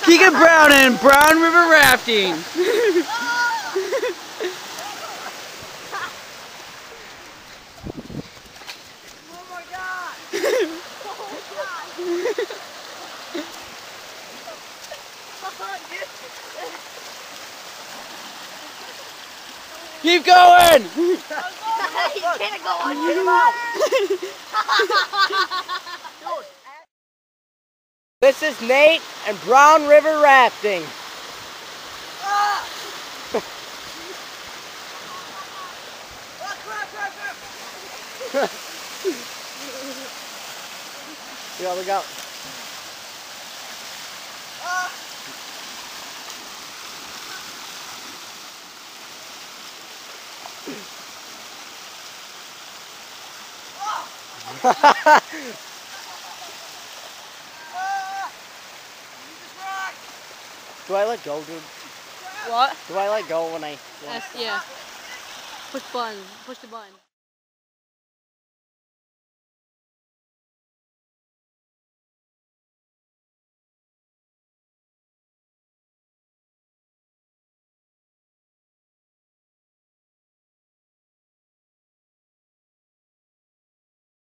Keegan Brown and Brown River Rafting. Oh my God! Keep going! You can't go on. Get him out. This is Nate and Brown River Rafting. Yeah, we go. Do I let go, dude? What? Do I let go when I... Yes, yeah. Push button. Push the button.